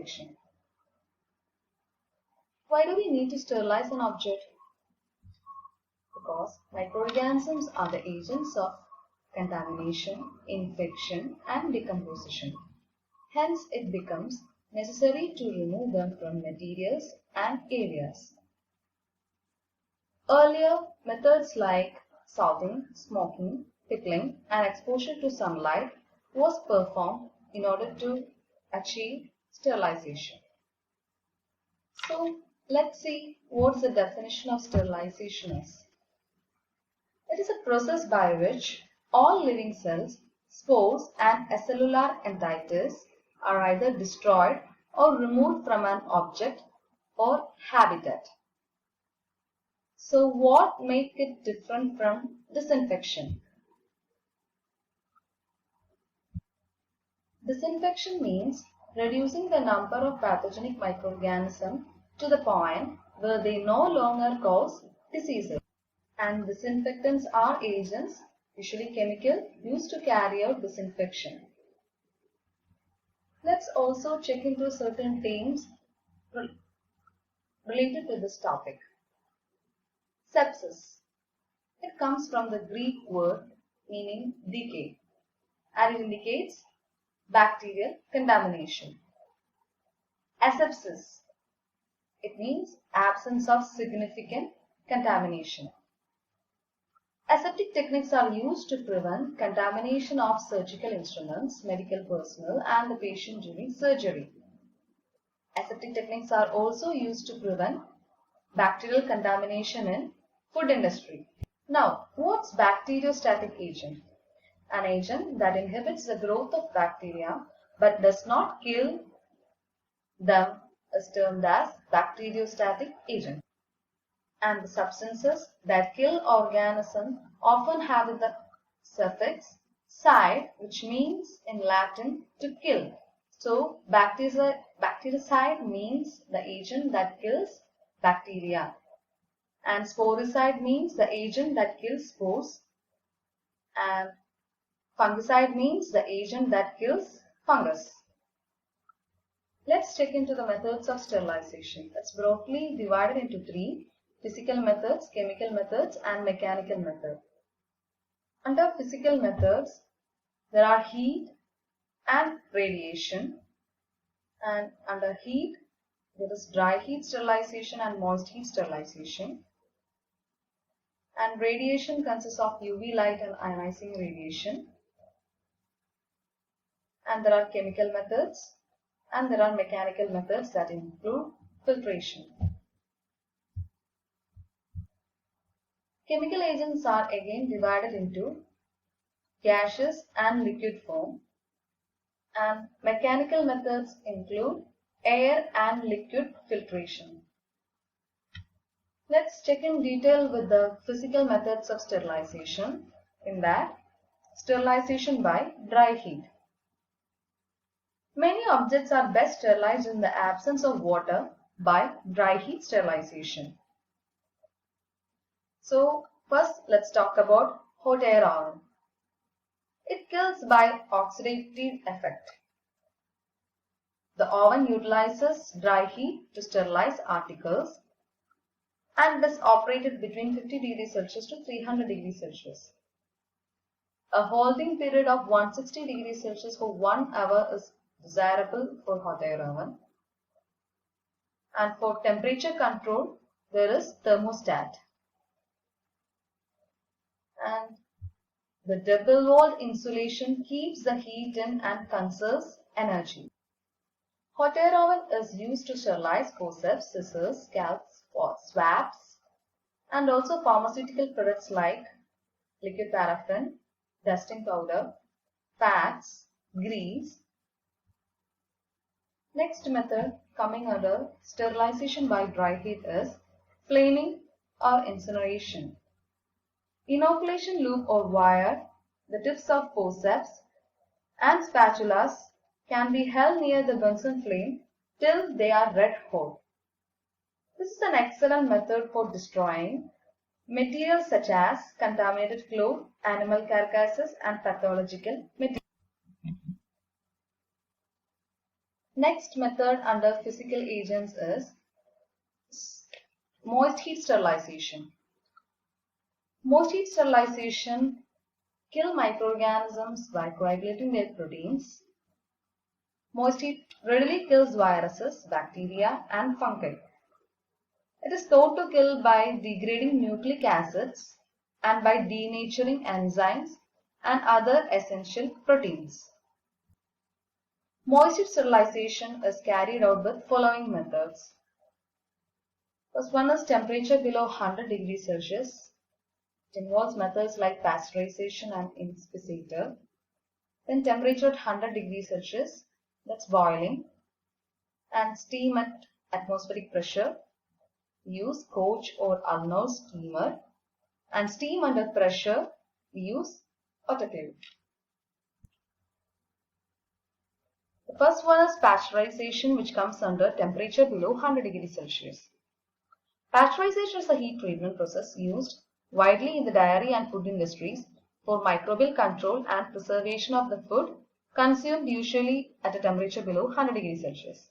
infection. Why do we need to sterilize an object? Because microorganisms are the agents of contamination, infection, and decomposition. Hence, it becomes necessary to remove them from materials and areas. Earlier, methods like salting, smoking, pickling, and exposure to sunlight was performed in order to achieve sterilization. So, let's see what the definition of sterilization is. It is a process by which all living cells, spores, and acellular entities are either destroyed or removed from an object or habitat. So what makes it different from disinfection? Disinfection means reducing the number of pathogenic microorganisms to the point where they no longer cause diseases. And disinfectants are agents, usually chemical, used to carry out disinfection. Let's also check into certain terms related to this topic. Sepsis. It comes from the Greek word meaning decay, and it indicates bacterial contamination. Asepsis. It means absence of significant contamination. Aseptic techniques are used to prevent contamination of surgical instruments, medical personnel, and the patient during surgery. Aseptic techniques are also used to prevent bacterial contamination in food industry. Now, what's bacteriostatic agent? An agent that inhibits the growth of bacteria but does not kill them is termed as bacteriostatic agent. And the substances that kill organisms often have the suffix "cide", which means in Latin to kill. So bactericide means the agent that kills bacteria, and sporicide means the agent that kills spores, and fungicide means the agent that kills fungus. Let's check into the methods of sterilization. It's broadly divided into three: physical methods, chemical methods, and mechanical methods. Under physical methods, there are heat and radiation, and under heat there is dry heat sterilization and moist heat sterilization, and radiation consists of UV light and ionizing radiation, and there are chemical methods, and there are mechanical methods that include filtration. Chemical agents are again divided into gaseous and liquid form, and mechanical methods include air and liquid filtration. Let's check in detail with the physical methods of sterilization. In that, sterilization by dry heat. Many objects are best sterilized in the absence of water by dry heat sterilization. So first let's talk about hot air oven. It kills by oxidative effect. The oven utilizes dry heat to sterilize articles and is operated between 50 degrees Celsius to 300 degrees Celsius. A holding period of 160 degrees Celsius for 1 hour is desirable for hot air oven. And for temperature control, there is thermostat. And the double-walled insulation keeps the heat in and conserves energy. Hot air oven is used to sterilize forceps, scissors, scalps, swabs, and also pharmaceutical products like liquid paraffin, dusting powder, fats, grease. Next method coming under sterilization by dry heat is flaming or incineration. Inoculation loop or wire, the tips of forceps and spatulas can be held near the Bunsen flame till they are red hot. This is an excellent method for destroying materials such as contaminated flour, animal carcasses, and pathological materials. Next method under physical agents is moist heat sterilization. Moist heat sterilization kill microorganisms by coagulating their proteins. Moist heat readily kills viruses, bacteria, and fungi. It is thought to kill by degrading nucleic acids and by denaturing enzymes and other essential proteins. Moist heat sterilization is carried out with following methods. First one is temperature below 100 degrees Celsius. It involves methods like pasteurization and inspissator. Then temperature at 100 degrees Celsius, that's boiling. And steam at atmospheric pressure. Use Koch or Arnold steamer. And steam under pressure, we use autoclave. The first one is pasteurization, which comes under temperature below 100 degrees Celsius. Pasteurization is a heat treatment process used widely in the dairy and food industries for microbial control and preservation of the food consumed usually at a temperature below 100 degrees Celsius.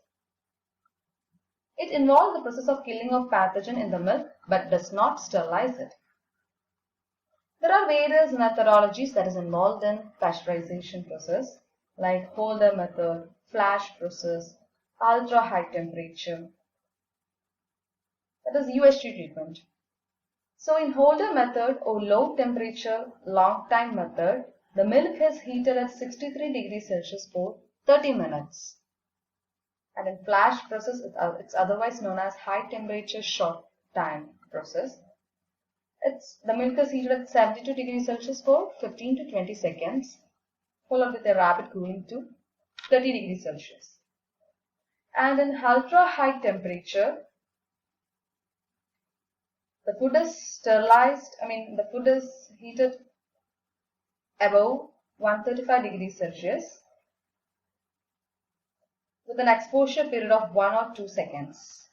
It involves the process of killing of pathogen in the milk but does not sterilize it. There are various methodologies that is involved in pasteurization process like Holder method, flash process, ultra high temperature. That is UHT treatment. So in Holder method or low temperature long time method, the milk is heated at 63 degrees Celsius for 30 minutes. And in flash process, it's otherwise known as high temperature short time process. The milk is heated at 72 degrees Celsius for 15 to 20 seconds, followed with a rapid cooling to 30 degrees Celsius. And in ultra high temperature, the food is the food is heated above 135 degrees Celsius with an exposure period of 1 or 2 seconds.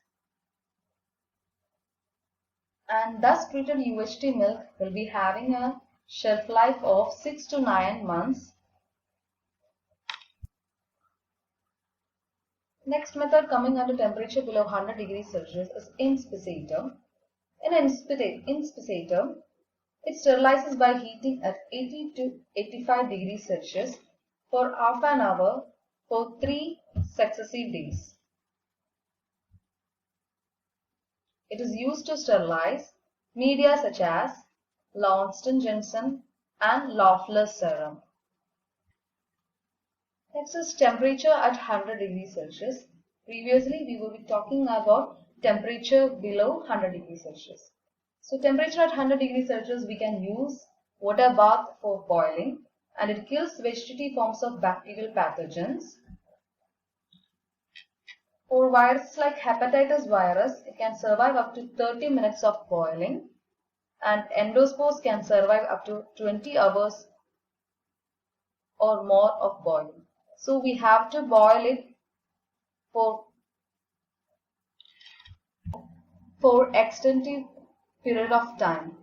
And thus treated UHT milk will be having a shelf life of 6 to 9 months. Next method coming under temperature below 100 degrees Celsius is inspissator. In inspissator, it sterilizes by heating at 80 to 85 degrees Celsius for half an hour for 3 successive days. It is used to sterilize media such as Launston-Jensen and Loeffler's serum. Next is temperature at 100 degrees Celsius. Previously, we will be talking about temperature below 100 degrees Celsius. So temperature at 100 degrees Celsius, we can use water bath for boiling, and it kills vegetative forms of bacterial pathogens. For viruses like hepatitis virus, it can survive up to 30 minutes of boiling, and endospores can survive up to 20 hours or more of boiling. So we have to boil it for extensive period of time.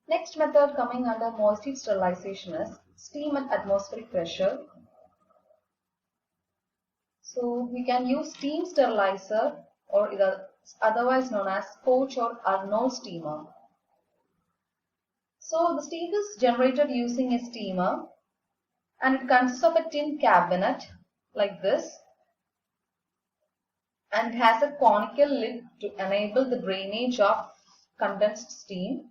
Next method coming under moist heat sterilization is steam at atmospheric pressure. So we can use steam sterilizer or otherwise known as Koch or Arnold steamer. So the steam is generated using a steamer, and it consists of a tin cabinet like this, and it has a conical lid to enable the drainage of condensed steam.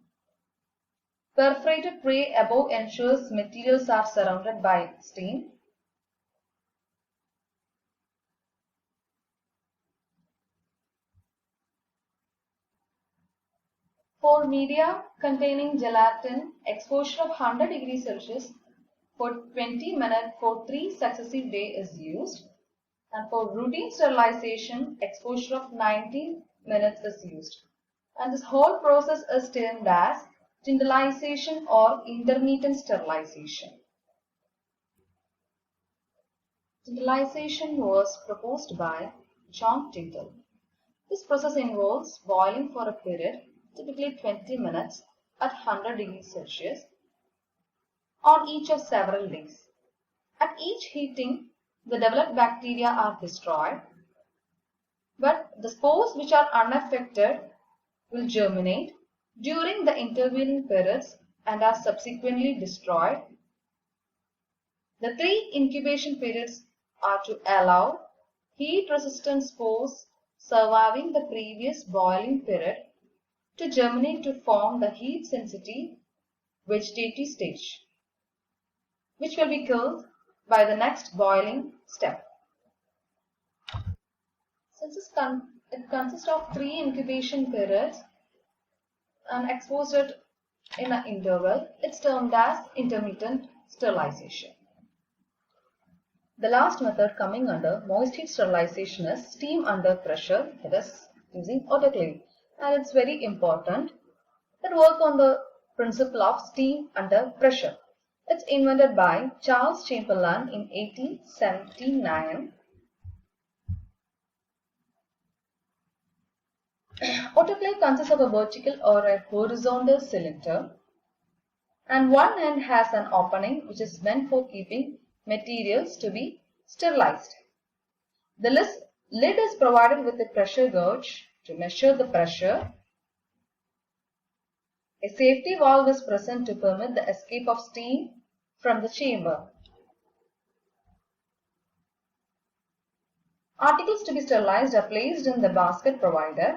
Perforated tray above ensures materials are surrounded by steam. For media containing gelatin, exposure of 100 degrees Celsius for 20 minutes for 3 successive days is used. And for routine sterilization, exposure of 90 minutes is used. And this whole process is termed as tyndallization or intermittent sterilization. Tyndallization was proposed by John Tyndall. This process involves boiling for a period, typically 20 minutes at 100 degrees Celsius. on each of several days. At each heating, the developed bacteria are destroyed, but the spores which are unaffected will germinate during the intervening periods and are subsequently destroyed. The 3 incubation periods are to allow heat-resistant spores surviving the previous boiling period to germinate to form the heat-sensitive vegetative stage, which will be killed by the next boiling step. Since it consists of 3 incubation periods and exposed it in an interval, it's termed as intermittent sterilization. The last method coming under moist heat sterilization is steam under pressure, that is using autoclave. And it's very important that work on the principle of steam under pressure. It's invented by Charles Chamberlain in 1879. Autoclave consists of a vertical or a horizontal cylinder, and one end has an opening which is meant for keeping materials to be sterilized. The lid is provided with a pressure gauge to measure the pressure. A safety valve is present to permit the escape of steam from the chamber. Articles to be sterilized are placed in the basket provided,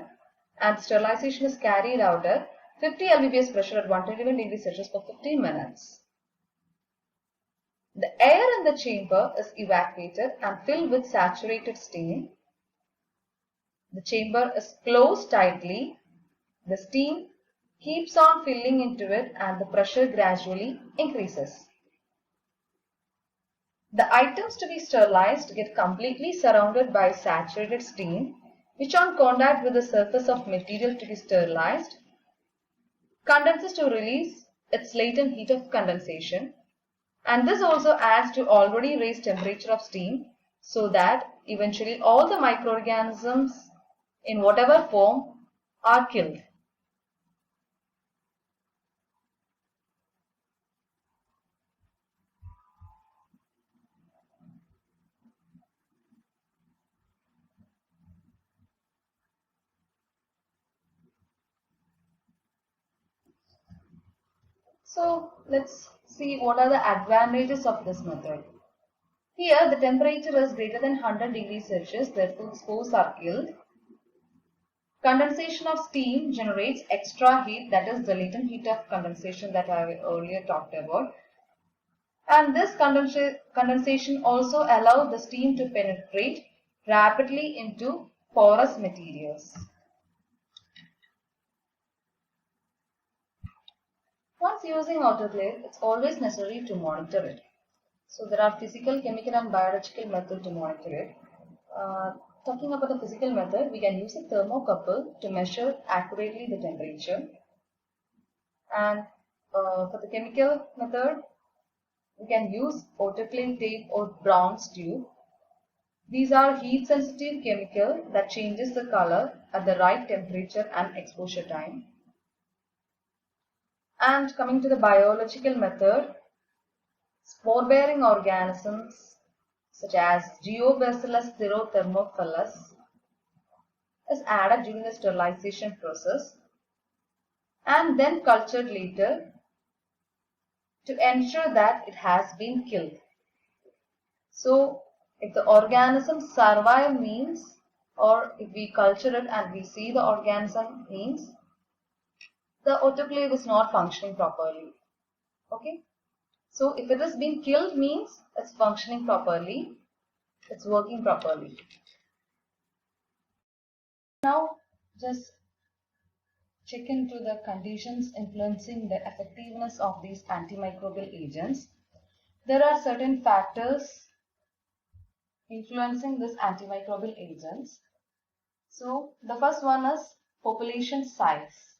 and sterilization is carried out at 50 lbps pressure at 121 degrees Celsius for 15 minutes. The air in the chamber is evacuated and filled with saturated steam. The chamber is closed tightly. The steam keeps on filling into it and the pressure gradually increases. The items to be sterilized get completely surrounded by saturated steam, which on contact with the surface of material to be sterilized condenses to release its latent heat of condensation, and this also adds to already raised temperature of steam, so that eventually all the microorganisms in whatever form are killed. So let's see what are the advantages of this method. Here the temperature is greater than 100 degrees Celsius, therefore spores are killed. Condensation of steam generates extra heat, that is the latent heat of condensation that I earlier talked about. And this condensation also allows the steam to penetrate rapidly into porous materials. Once using autoclave, it's always necessary to monitor it. So there are physical, chemical and biological methods to monitor it. Talking about the physical method, we can use a thermocouple to measure accurately the temperature. And for the chemical method, we can use autoclave tape or bronze tube. These are heat sensitive chemical that changes the color at the right temperature and exposure time. And coming to the biological method, spore bearing organisms such as Geobacillus xerothermophilus is added during the sterilization process and then cultured later to ensure that it has been killed. So if the organism survive means, or if we culture it and we see the organism means, the autoclave is not functioning properly. Okay. So if it has been killed means it's functioning properly, it's working properly. Now just check into the conditions influencing the effectiveness of these antimicrobial agents. There are certain factors influencing these antimicrobial agents. So the first one is population size.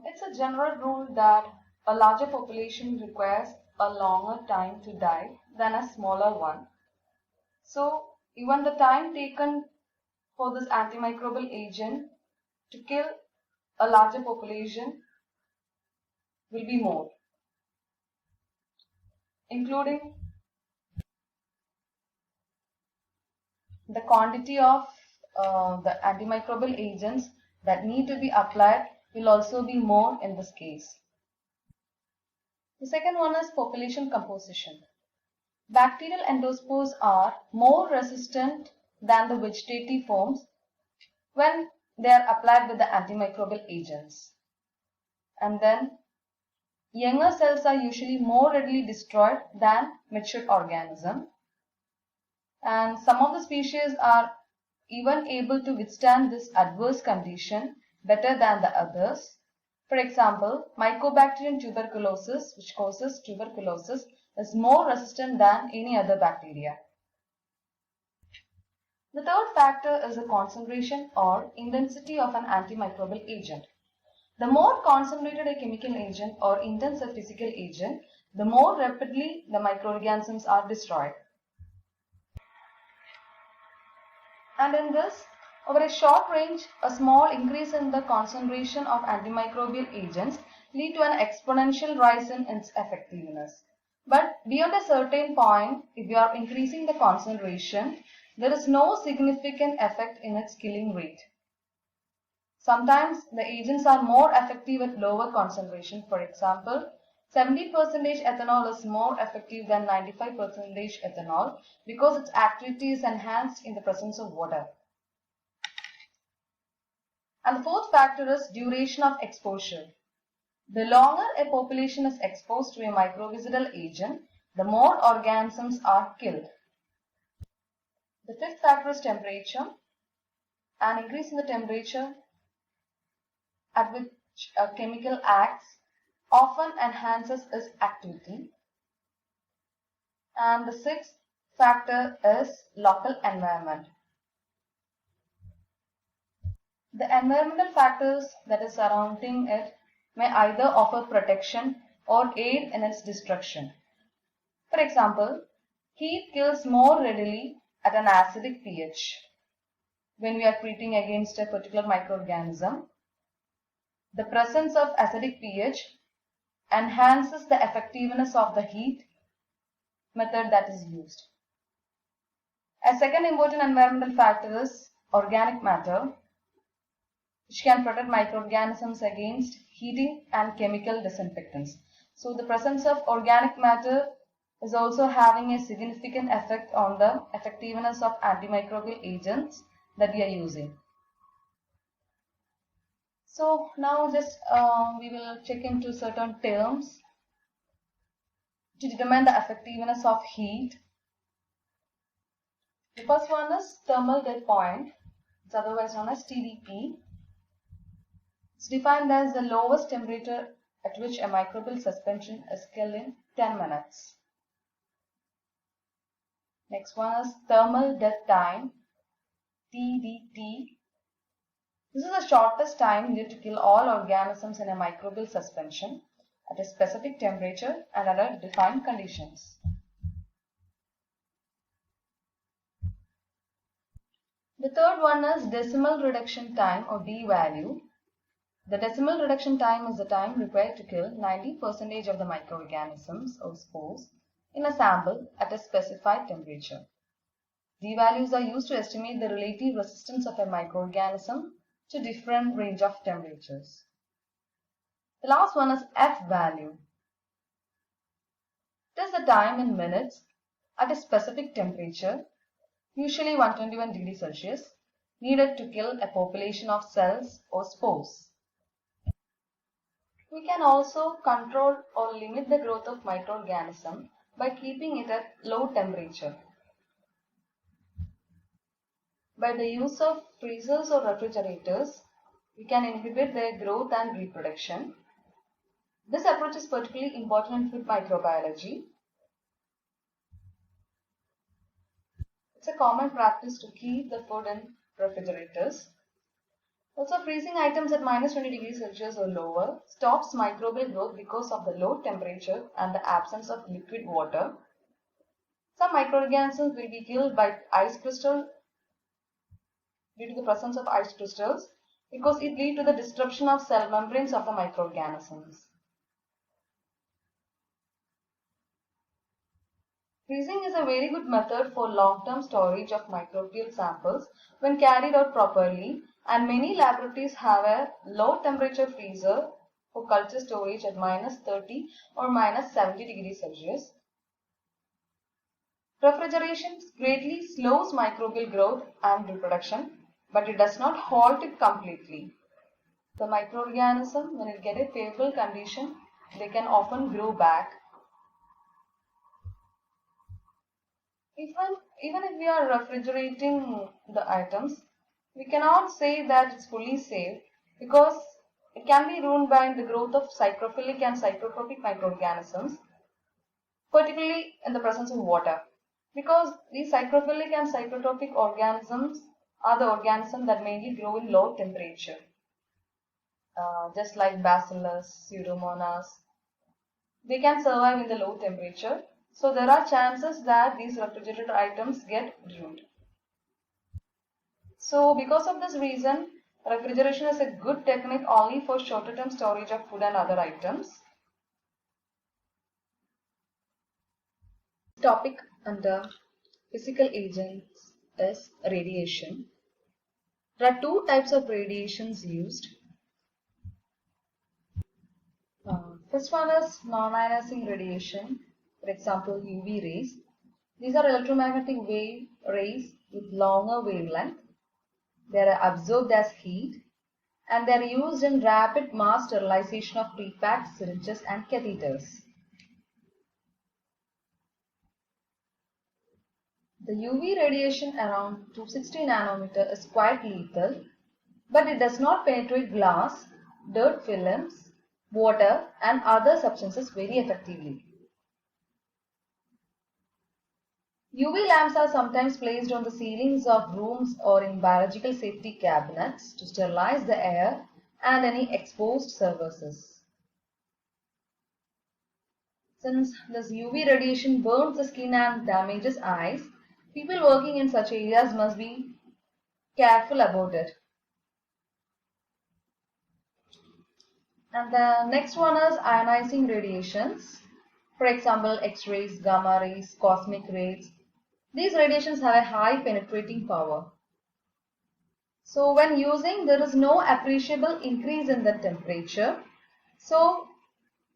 It's a general rule that a larger population requires a longer time to die than a smaller one. So even the time taken for this antimicrobial agent to kill a larger population will be more. including the quantity of the antimicrobial agents that need to be applied will also be more in this case. The second one is population composition. Bacterial endospores are more resistant than the vegetative forms when they are applied with the antimicrobial agents. And then younger cells are usually more readily destroyed than mature organisms. And some of the species are even able to withstand this adverse condition better than the others. For example, Mycobacterium tuberculosis, which causes tuberculosis, is more resistant than any other bacteria. The third factor is the concentration or intensity of an antimicrobial agent. The more concentrated a chemical agent or intense a physical agent, the more rapidly the microorganisms are destroyed. And in this, over a short range, a small increase in the concentration of antimicrobial agents lead to an exponential rise in its effectiveness. But beyond a certain point, if you are increasing the concentration, there is no significant effect in its killing rate. Sometimes the agents are more effective at lower concentration. For example, 70% ethanol is more effective than 95% ethanol because its activity is enhanced in the presence of water. And the fourth factor is duration of exposure. The longer a population is exposed to a microbicidal agent, the more organisms are killed. The fifth factor is temperature. An increase in the temperature at which a chemical acts often enhances its activity. And the sixth factor is local environment. The environmental factors that is surrounding it may either offer protection or aid in its destruction. For example, heat kills more readily at an acidic pH. When we are treating against a particular microorganism, the presence of acidic pH enhances the effectiveness of the heat method that is used. A second important environmental factor is organic matter, which can protect microorganisms against heating and chemical disinfectants. So the presence of organic matter is also having a significant effect on the effectiveness of antimicrobial agents that we are using. So now just we will check into certain terms to determine the effectiveness of heat. The first one is thermal dead point. It's otherwise known as TDP. It's defined as the lowest temperature at which a microbial suspension is killed in 10 minutes. Next one is thermal death time, TDT. This is the shortest time needed to kill all organisms in a microbial suspension at a specific temperature and under defined conditions. The third one is decimal reduction time or d-value. The decimal reduction time is the time required to kill 90% of the microorganisms or spores in a sample at a specified temperature. D-values are used to estimate the relative resistance of a microorganism to different range of temperatures. The last one is F-value. It is the time in minutes at a specific temperature, usually 121 degrees Celsius, needed to kill a population of cells or spores. We can also control or limit the growth of microorganism by keeping it at low temperature. By the use of freezers or refrigerators, we can inhibit their growth and reproduction. This approach is particularly important in food microbiology. It's a common practice to keep the food in refrigerators. Also, freezing items at -20 degrees Celsius or lower stops microbial growth because of the low temperature and the absence of liquid water. Some microorganisms will be killed by ice crystal due to the presence of ice crystals because it leads to the disruption of cell membranes of the microorganisms. Freezing is a very good method for long-term storage of microbial samples when carried out properly, and many laboratories have a low temperature freezer for culture storage at -30 or -70 degrees Celsius. Refrigeration greatly slows microbial growth and reproduction, but it does not halt it completely. The microorganism, when it gets a favorable condition, they can often grow back. Even if we are refrigerating the items, we cannot say that it's fully safe because it can be ruined by the growth of psychrophilic and psychotropic microorganisms, particularly in the presence of water. Because these psychrophilic and psychotropic organisms are the organisms that mainly grow in low temperature, just like Bacillus, Pseudomonas. They can survive in the low temperature. So there are chances that these refrigerated items get ruined. So because of this reason, refrigeration is a good technique only for shorter term storage of food and other items. Topic under physical agents is radiation. There are two types of radiations used. First one is non-ionizing radiation, for example UV rays. These are electromagnetic wave rays with longer wavelength. They are absorbed as heat and they are used in rapid mass sterilization of pre-packed syringes and catheters. The UV radiation around 260 nanometer is quite lethal, but it does not penetrate glass, dirt films, water and other substances very effectively. UV lamps are sometimes placed on the ceilings of rooms or in biological safety cabinets to sterilize the air and any exposed surfaces. Since this UV radiation burns the skin and damages eyes, people working in such areas must be careful about it. And the next one is ionizing radiations. For example, X-rays, gamma rays, cosmic rays. These radiations have a high penetrating power. So when using, there is no appreciable increase in the temperature. So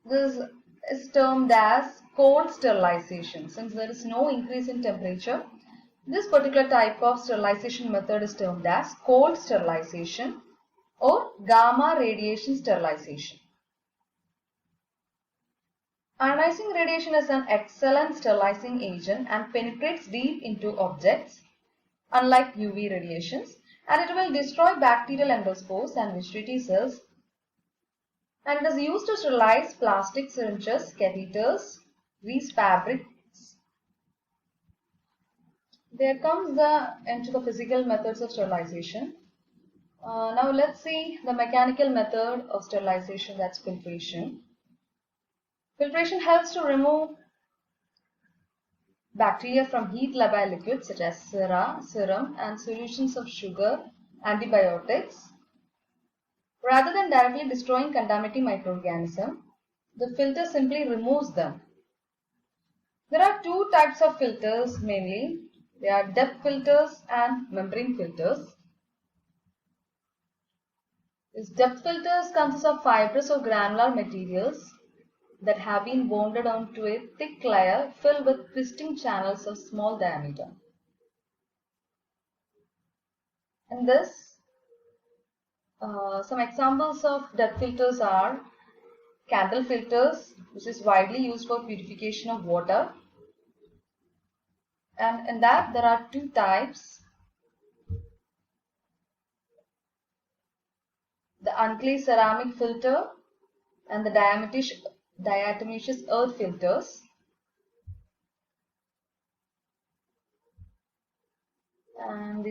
this is termed as cold sterilization. Since there is no increase in temperature, this particular type of sterilization method is termed as cold sterilization or gamma radiation sterilization. Ionizing radiation is an excellent sterilizing agent and penetrates deep into objects, unlike UV radiations, and it will destroy bacterial endospores and vegetative cells. And it is used to sterilize plastic syringes, catheters, grease fabrics. There comes the end to the physical methods of sterilization. Now let's see the mechanical method of sterilization, that's filtration. Filtration helps to remove bacteria from heat labile liquids such as serum, and solutions of sugar, antibiotics. Rather than directly destroying contaminating microorganisms, the filter simply removes them. There are two types of filters mainly. They are depth filters and membrane filters. These depth filters consist of fibrous or granular materials that have been bonded onto a thick layer filled with twisting channels of small diameter. In this, some examples of depth filters are candle filters, which is widely used for purification of water. And in that there are two types. The unclay ceramic filter and the diatomaceous earth filters. And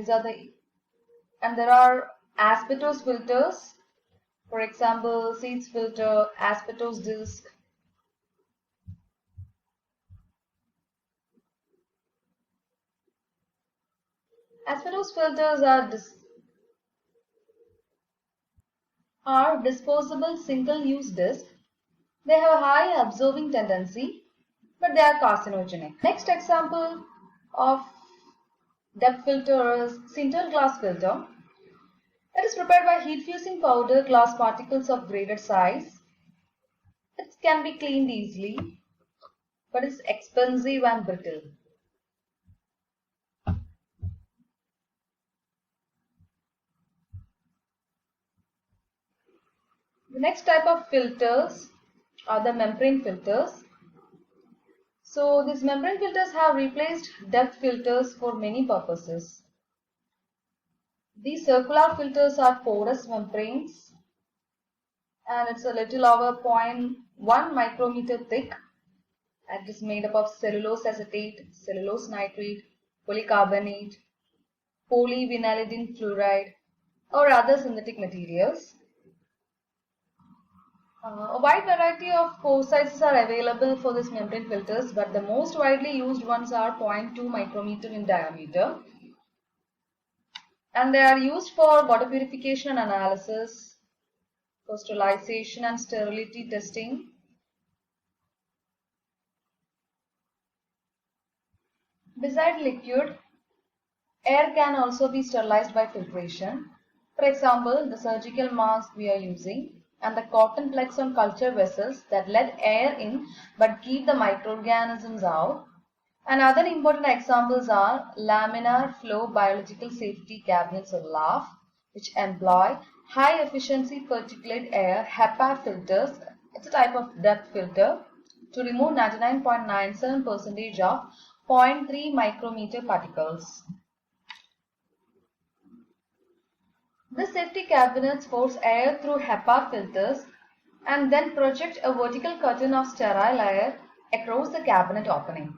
there are asbestos filters, for example seeds filter, asbestos disc. Asbestos filters are disposable single-use discs. They have a high absorbing tendency but they are carcinogenic. Next example of depth filter is sintered glass filter. It is prepared by heat fusing powder glass particles of graded size. It can be cleaned easily, but it's expensive and brittle. The next type of filters are the membrane filters. So these membrane filters have replaced depth filters for many purposes. These circular filters are porous membranes, and it's a little over 0.1 micrometer thick. It is made up of cellulose acetate, cellulose nitrate, polycarbonate, polyvinylidene fluoride, or other synthetic materials. A wide variety of pore sizes are available for these membrane filters, but the most widely used ones are 0.2 micrometer in diameter. And they are used for water purification and analysis, for sterilization and sterility testing. Besides liquid, air can also be sterilized by filtration. For example, the surgical mask we are using and the cotton plugs on culture vessels that let air in but keep the microorganisms out. And other important examples are laminar flow biological safety cabinets or LAF, which employ high efficiency particulate air HEPA filters. It's a type of depth filter to remove 99.97% of 0.3 micrometer particles. This safety cabinets force air through HEPA filters and then project a vertical curtain of sterile air across the cabinet opening.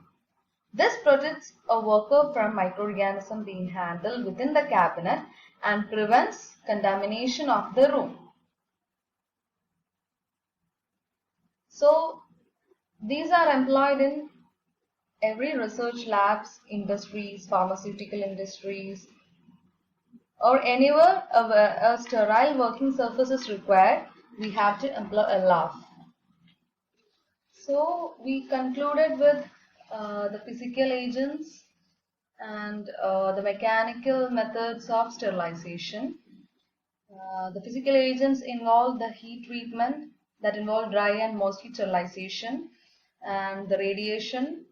This protects a worker from microorganisms being handled within the cabinet and prevents contamination of the room. So these are employed in every research labs, industries, pharmaceutical industries, or anywhere a sterile working surface is required, we have to employ a LAF. So we concluded with the physical agents and the mechanical methods of sterilization. The physical agents involve the heat treatment that involve dry and moist heat sterilization, and the radiation,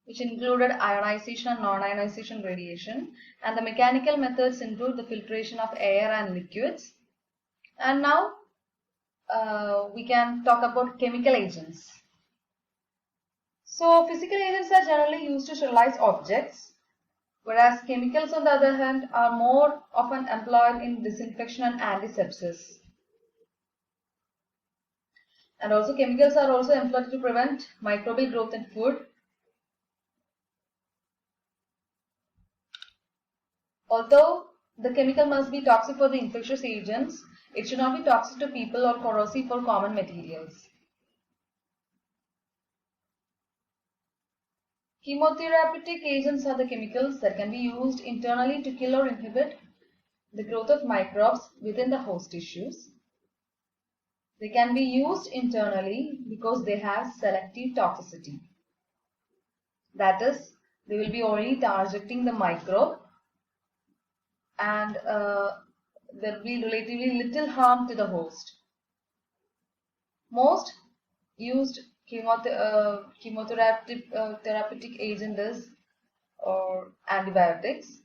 which included ionization and non-ionization radiation, and the mechanical methods include the filtration of air and liquids. And now we can talk about chemical agents. So physical agents are generally used to sterilize objects, whereas chemicals on the other hand are more often employed in disinfection and antisepsis. And also chemicals are also employed to prevent microbial growth in food. Although the chemical must be toxic for the infectious agents, it should not be toxic to people or corrosive for common materials. Chemotherapeutic agents are the chemicals that can be used internally to kill or inhibit the growth of microbes within the host tissues. They can be used internally because they have selective toxicity. That is, they will be only targeting the microbe, and there will be relatively little harm to the host. Most used chemotherapeutic agent is antibiotics.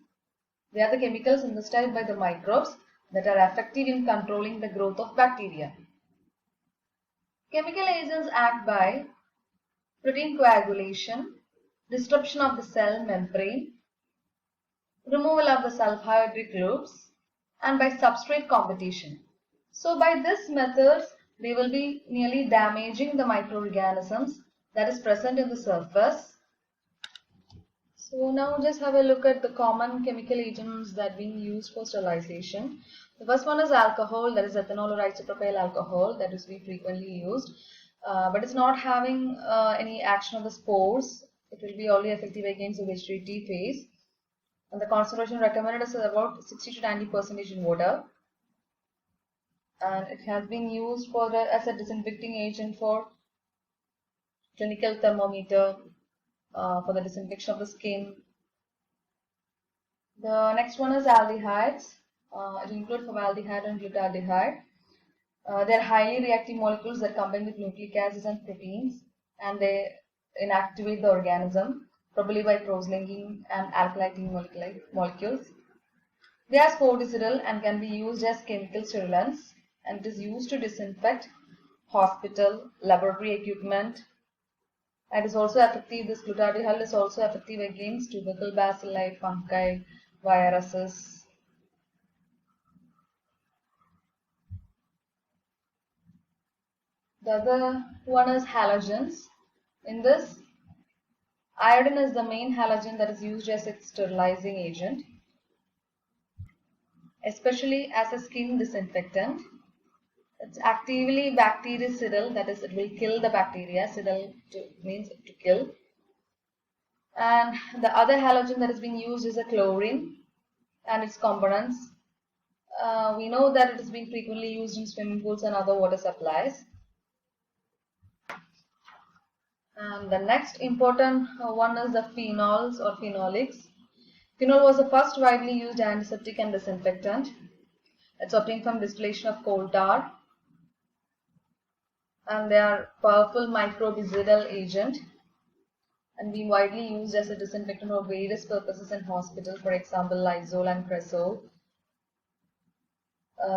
They are the chemicals synthesized by the microbes that are effective in controlling the growth of bacteria. Chemical agents act by protein coagulation, disruption of the cell membrane, removal of the sulfhydric groups, and by substrate competition. So by this methods, they will be nearly damaging the microorganisms that is present in the surface. So now just have a look at the common chemical agents that being used for sterilization. The first one is alcohol, that is ethanol or isopropyl alcohol, that is frequently used, but it's not having any action on the spores. It will be only effective against the vegetative phase, and the concentration recommended is about 60 to 90% in water. And it has been used as a disinfecting agent for clinical thermometer, for the disinfection of the skin. The next one is aldehydes. It includes formaldehyde and glutaraldehyde. They're highly reactive molecules that combine with nucleic acids and proteins, and they inactivate the organism, probably by cross-linking and alkylating molecules. They are sporicidal and can be used as chemical sterilants, and it is used to disinfect hospital, laboratory equipment. And is also effective. This glutaraldehyde is also effective against tubercle bacilli, fungi, viruses. The other one is halogens. In this, iodine is the main halogen that is used as a sterilizing agent, especially as a skin disinfectant. It's actively bactericidal, that is, it will kill the bacteria. Cidal means to kill. And the other halogen that is being used is a chlorine and its components. We know that it is being frequently used in swimming pools and other water supplies. And the next important one is the phenols or phenolics. Phenol was the first widely used antiseptic and disinfectant. It's obtained from distillation of coal tar, and they are powerful microbicidal agent and being widely used as a disinfectant for various purposes in hospital, for example Lysol and Cresol.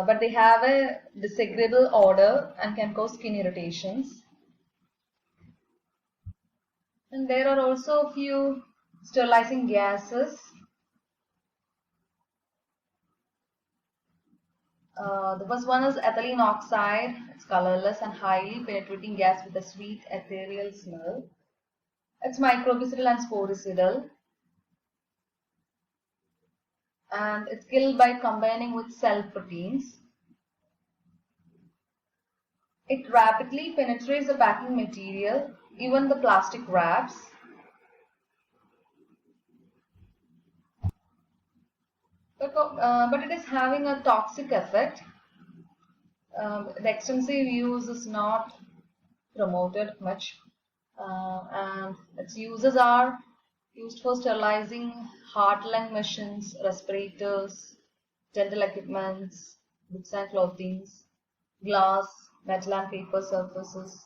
But they have a disagreeable odor and can cause skin irritations. And there are also a few sterilizing gases. The first one is ethylene oxide. It's colorless and highly penetrating gas with a sweet ethereal smell. It's microbicidal and sporicidal. And it's killed by combining with cell proteins. It rapidly penetrates the packing material, even the plastic wraps. But it is having a toxic effect. The extensive use is not promoted much, and its uses are used for sterilizing heart-lung machines, respirators, dental equipments, books and clothings, glass, metal and paper surfaces.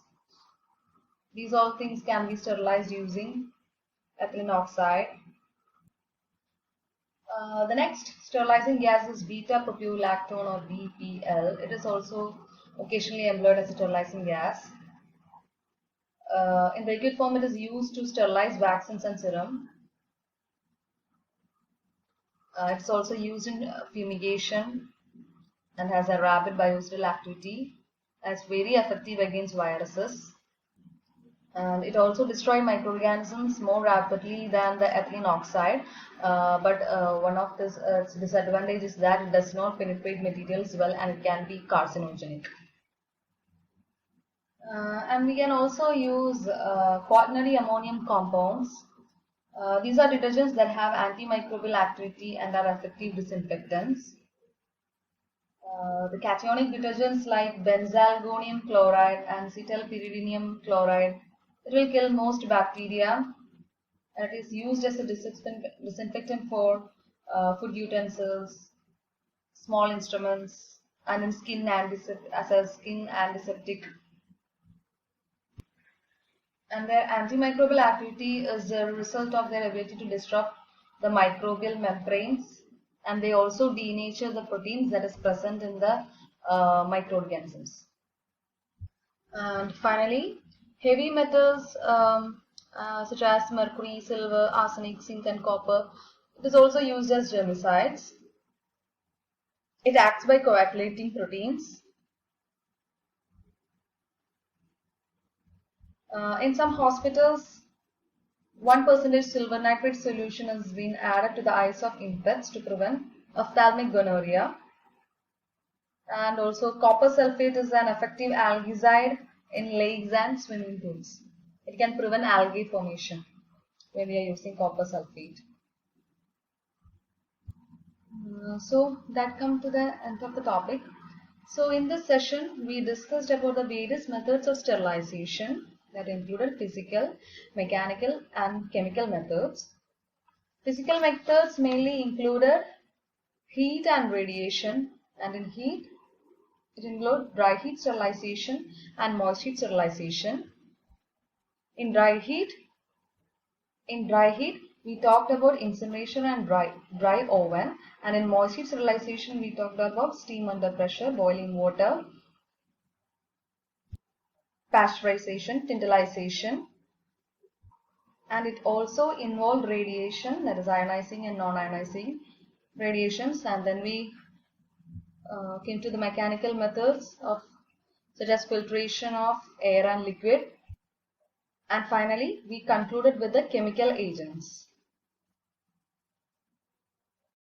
These all things can be sterilized using ethylene oxide. The next sterilizing gas is beta-propionolactone or BPL. It is also occasionally employed as a sterilizing gas. In liquid form, it is used to sterilize vaccines and serum. It's also used in fumigation and has a rapid biocidal activity. It's very effective against viruses. And it also destroys microorganisms more rapidly than the ethylene oxide. But one of its disadvantages is that it does not penetrate materials well and it can be carcinogenic. And we can also use quaternary ammonium compounds. These are detergents that have antimicrobial activity and are effective disinfectants. The cationic detergents like benzalgonium chloride and cetylpyridinium chloride, it will kill most bacteria, and it is used as a disinfectant for food utensils, small instruments, and in skin as a skin antiseptic. And their antimicrobial activity is the result of their ability to disrupt the microbial membranes, and they also denature the proteins that is present in the microorganisms. And finally, heavy metals such as mercury, silver, arsenic, zinc and copper, it is also used as germicides. It acts by coagulating proteins. In some hospitals, 1% silver nitrate solution has been added to the eyes of infants to prevent ophthalmic gonorrhea. And also copper sulfate is an effective algicide in lakes and swimming pools. It can prevent algae formation when we are using copper sulfate. So that comes to the end of the topic. So in this session we discussed about the various methods of sterilization. that included physical, mechanical and chemical methods. Physical methods mainly included heat and radiation, and in heat it included dry heat sterilization and moist heat sterilization. In dry heat we talked about incineration and dry oven, and in moist heat sterilization we talked about steam under pressure, boiling water, pasteurization, tintelization, and it also involved radiation, that is ionizing and non-ionizing radiations. And then we came to the mechanical methods of such as filtration of air and liquid, and finally we concluded with the chemical agents.